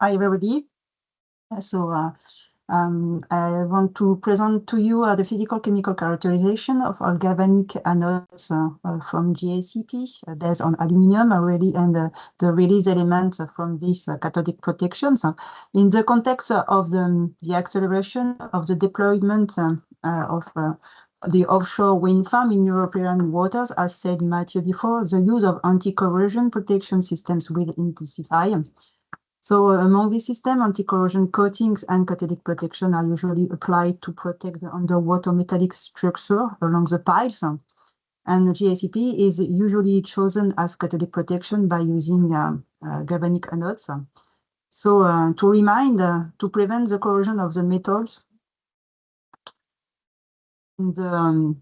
Hi, everybody. I want to present to you the physical-chemical characterization of our galvanic anodes from GACP based on aluminium already, and the release elements from this cathodic protection. So in the context of the acceleration of the deployment of the offshore wind farm in European waters, as said Mathieu before, the use of anti-corrosion protection systems will intensify. So among these systems, anti-corrosion coatings and cathodic protection are usually applied to protect the underwater metallic structure along the piles. And GACP is usually chosen as cathodic protection by using galvanic anodes. So to remind, to prevent the corrosion of the metals in the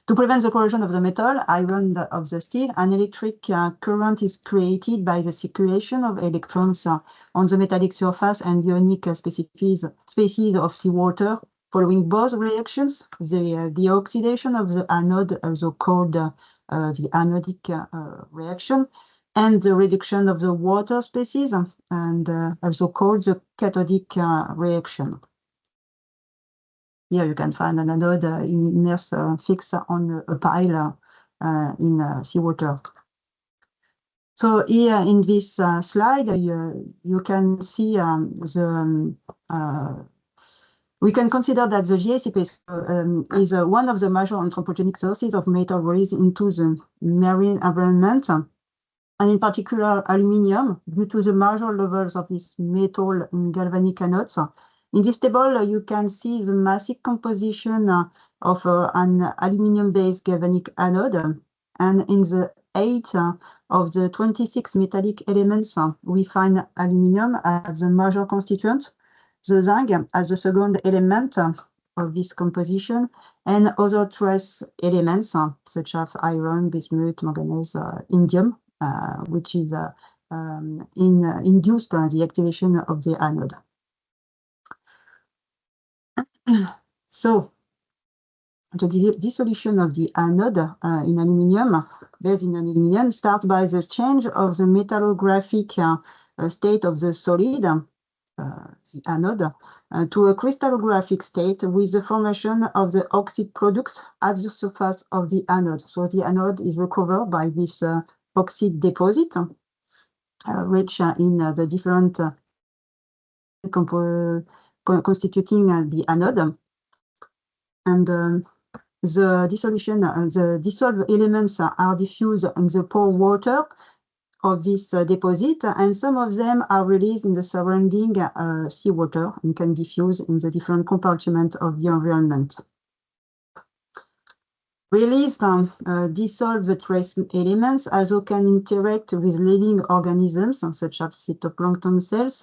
to prevent the corrosion of the metal, iron of the steel, an electric current is created by the circulation of electrons on the metallic surface and ionic species of seawater. Following both reactions, the oxidation of the anode, also called the anodic reaction, and the reduction of the water species, and also called the cathodic reaction. Here you can find an anode immersed fixed on a pile in seawater. So here in this slide, you can see we can consider that the GACP is one of the major anthropogenic sources of metal released into the marine environment, and in particular aluminium, due to the major levels of this metal in galvanic anodes. In this table, you can see the massive composition of an aluminium-based galvanic anode, and in the 8 of the 26 metallic elements, we find aluminium as the major constituent, the zinc as the second element of this composition, and other trace elements such as iron, bismuth, manganese, indium, which is induced the activation of the anode. So the dissolution of the anode in aluminium, based in aluminium, starts by the change of the metallographic state of the solid, the anode, to a crystallographic state with the formation of the oxide products at the surface of the anode. So the anode is recovered by this oxide deposit, rich in the different constituting the anode, and the dissolution, the dissolved elements are diffused in the pore water of this deposit, and some of them are released in the surrounding seawater and can diffuse in the different compartments of the environment. Released dissolved trace elements also can interact with living organisms such as phytoplankton cells,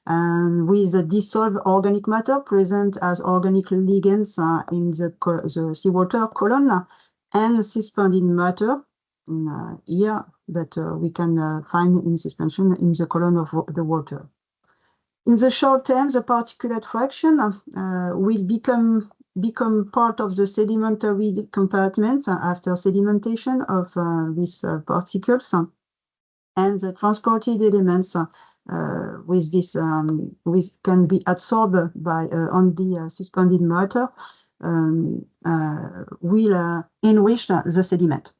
with the dissolved organic matter present as organic ligands in the seawater column, and suspended matter here that we can find in suspension in the column of the water. In the short term, the particulate fraction will become part of the sedimentary compartment after sedimentation of these particles, and the transported elements with this can be absorbed by on the suspended matter will enrich the sediment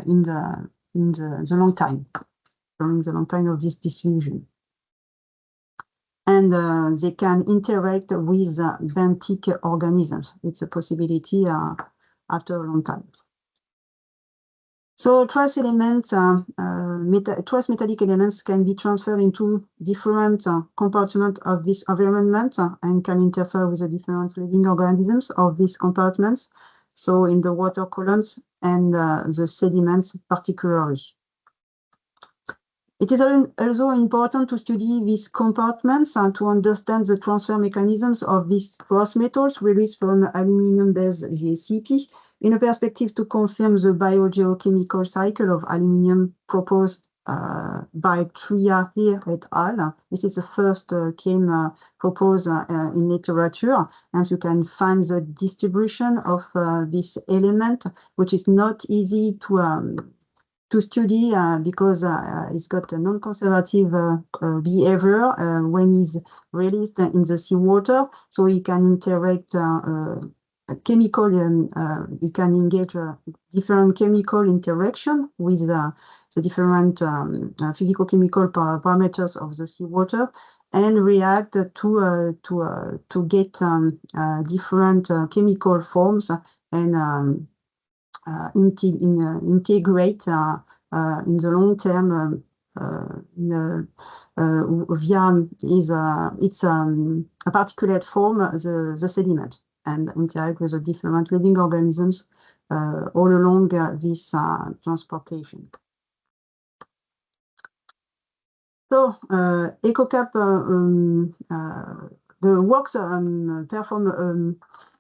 in the long time, during the long time of this diffusion. And they can interact with benthic organisms. It's a possibility after a long time. So trace elements, trace metallic elements can be transferred into different compartments of this environment and can interfere with the different living organisms of these compartments, so in the water columns and the sediments particularly. It is also important to study these compartments and to understand the transfer mechanisms of these cross metals released from aluminium-based GACP in a perspective to confirm the biogeochemical cycle of aluminium proposed by Tria here et al. This is the first came proposed in literature, and you can find the distribution of this element, which is not easy to study because it's got a non-conservative behavior when it's released in the seawater, so it can interact chemical, it can engage different chemical interaction with the different physicochemical parameters of the seawater, and react to get different chemical forms and integrate in the long term via its a particulate form the sediment, and interact with the different living organisms all along this transportation. So ECOCAP, the works performed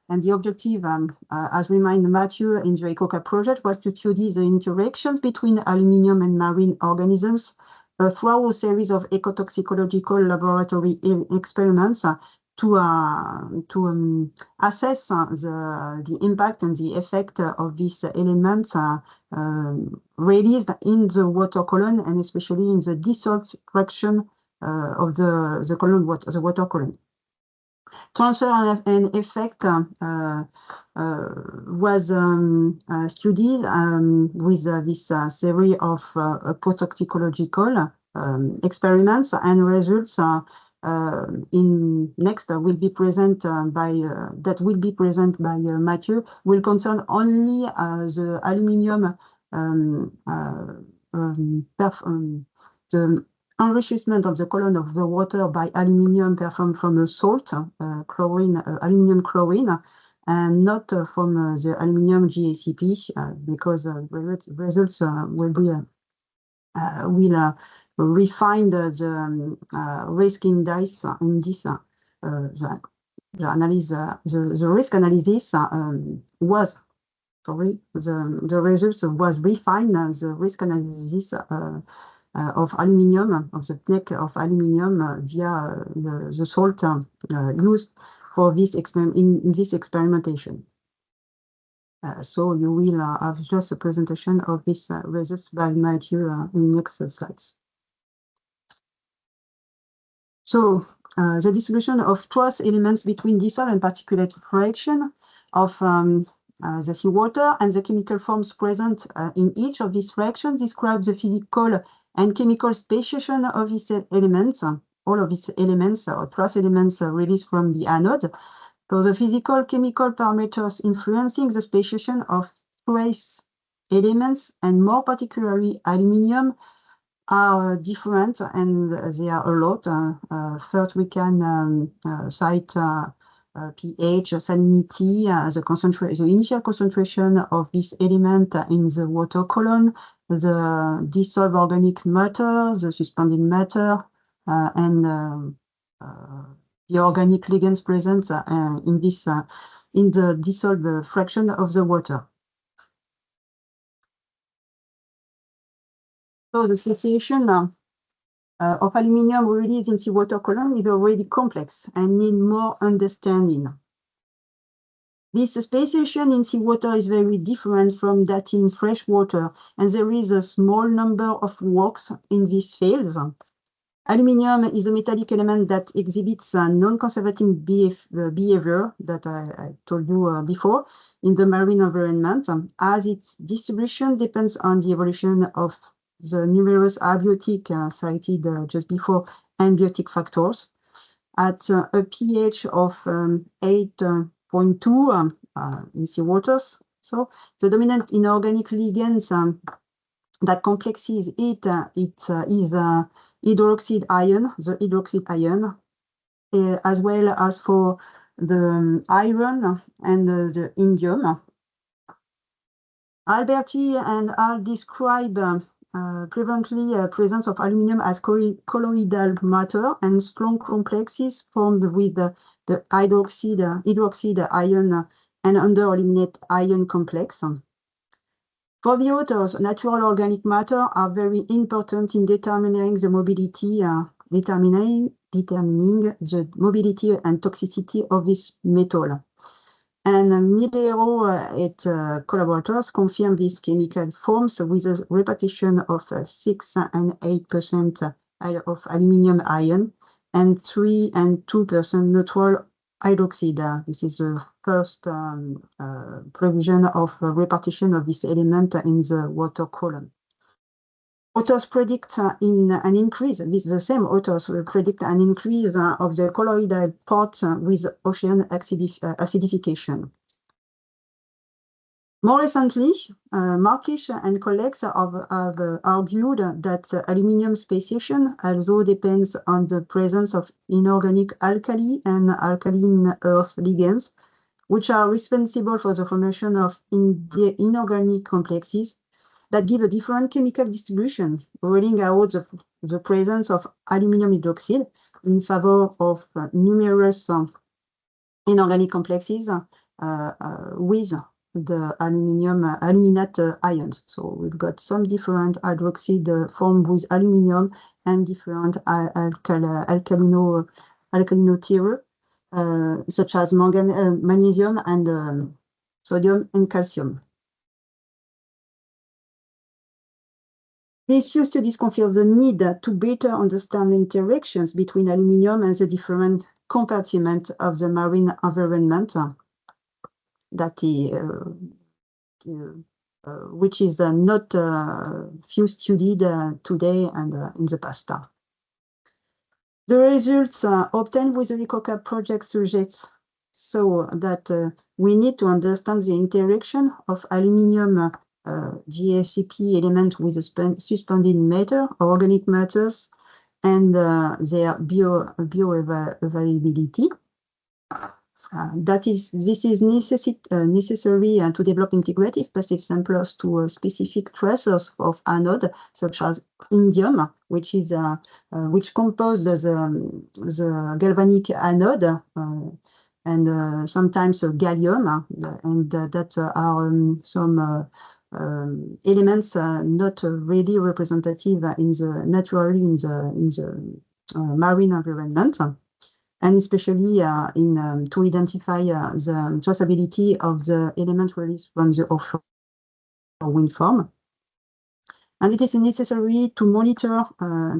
and the objective, as reminded Mathieu in the ECOCAP project, was to study the interactions between aluminium and marine organisms through a series of ecotoxicological laboratory experiments to assess the impact and the effect of these elements released in the water column, and especially in the dissolved fraction of the column water, the water column. Transfer and effect was studied with this series of post-toxicological experiments, and results in next will be present by Mathieu, will concern only the aluminium the enrichment of the column of the water by aluminium performed from a salt, chlorine, aluminium chlorine, and not from the aluminium GACP, because results will be will refine the risk index in this the risk analysis was sorry the results was refined, the risk analysis of aluminium, of the neck of aluminium via the salt used for this in this experimentation. So you will have just a presentation of this results by Mathieu in next slides. So the distribution of trace elements between dissolved and particulate fraction of the seawater and the chemical forms present in each of these fractions describes the physical and chemical speciation of these elements, all of these elements or trace elements released from the anode. So the physical chemical parameters influencing the speciation of trace elements, and more particularly aluminium, are different, and they are a lot. First, we can cite pH, salinity, the initial concentration of this element in the water column, the dissolved organic matter, the suspended matter, and the organic ligands present in this in the dissolved fraction of the water. So the speciation of aluminium released in seawater column is already complex and need more understanding. This speciation in seawater is very different from that in fresh water, and there is a small number of works in these fields. Aluminium is a metallic element that exhibits a non-conservative behavior that I told you before in the marine environment, as its distribution depends on the evolution of the numerous abiotic cited just before and biotic factors. At a pH of 8.2 in seawaters, so the dominant inorganic ligands that complexes it is hydroxide ion, the hydroxide ion, as well as for the iron and the indium. Alberti and Al describe prevalently presence of aluminium as colloidal matter and strong complexes formed with the hydroxide ion and underaluminate ion complex. For the authors, natural organic matter are very important in determining the mobility, determining the mobility and toxicity of this metal. And Milero and collaborators confirm these chemical forms with a repetition of 6 and 8% of aluminium ion and 3 and 2% neutral hydroxide. This is the first provision of repartition of this element in the water column. Authors predict in an increase, with the same authors predict an increase of the colloidal part with ocean acidification. More recently, Markish and colleagues have argued that aluminium speciation also depends on the presence of inorganic alkali and alkaline earth ligands, which are responsible for the formation of inorganic complexes that give a different chemical distribution, ruling out the presence of aluminum hydroxide in favor of numerous inorganic complexes with the aluminate ions. So we've got some different hydroxide formed with aluminium and different alkalino tier, such as magnesium and sodium and calcium. These few studies confirm the need to better understand the interactions between aluminium and the different compartments of the marine environment, which is not few studied today and in the past. The results obtained with the ECOCAP project suggest so that we need to understand the interaction of aluminium GFCP element with the suspended matter, organic matters, and their bioavailability. This is necessary to develop integrative passive samplers to specific tracers of anode, such as indium, which composes the galvanic anode, and sometimes gallium, and that are some elements not really representative naturally in the marine environment, and especially to identify the traceability of the element released from the offshore wind farm. And it is necessary to monitor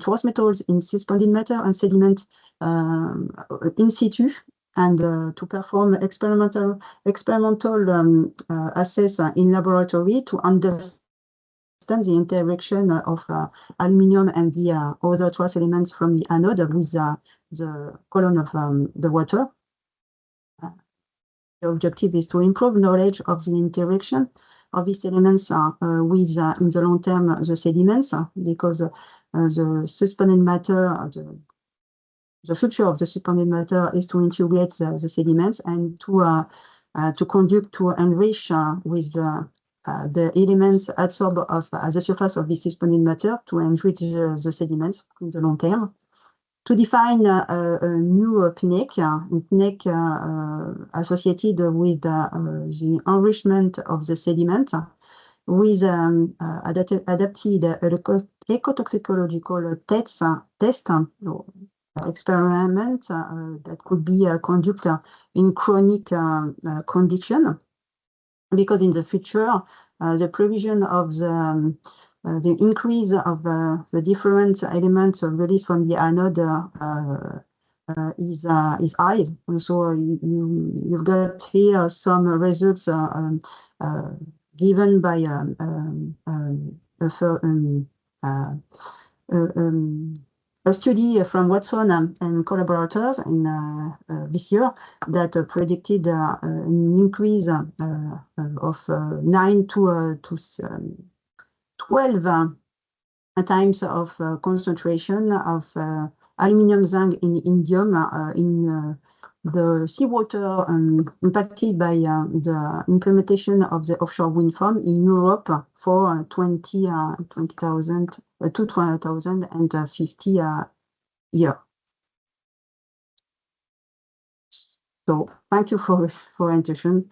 trace metals in suspended matter and sediment in situ, and to perform experimental assays in laboratory to understand the interaction of aluminium and the other trace elements from the anode with the column of the water. The objective is to improve knowledge of the interaction of these elements with, in the long term, the sediments, because the suspended matter, the future of the suspended matter is to integrate the sediments and to enrich with the elements adsorbed at the surface of the suspended matter to enrich the sediments in the long term. To define a new PNEC associated with the enrichment of the sediment with adapted ecotoxicological test experiment that could be conducted in chronic condition, because in the future the provision of the increase of the different elements released from the anode is high. So you've got here some results given by a study from Watson and collaborators in this year that predicted an increase of 9 to 12 times of concentration of aluminium zinc in indium in the seawater impacted by the implementation of the offshore wind farm in Europe for 2050 year. So thank you for attention.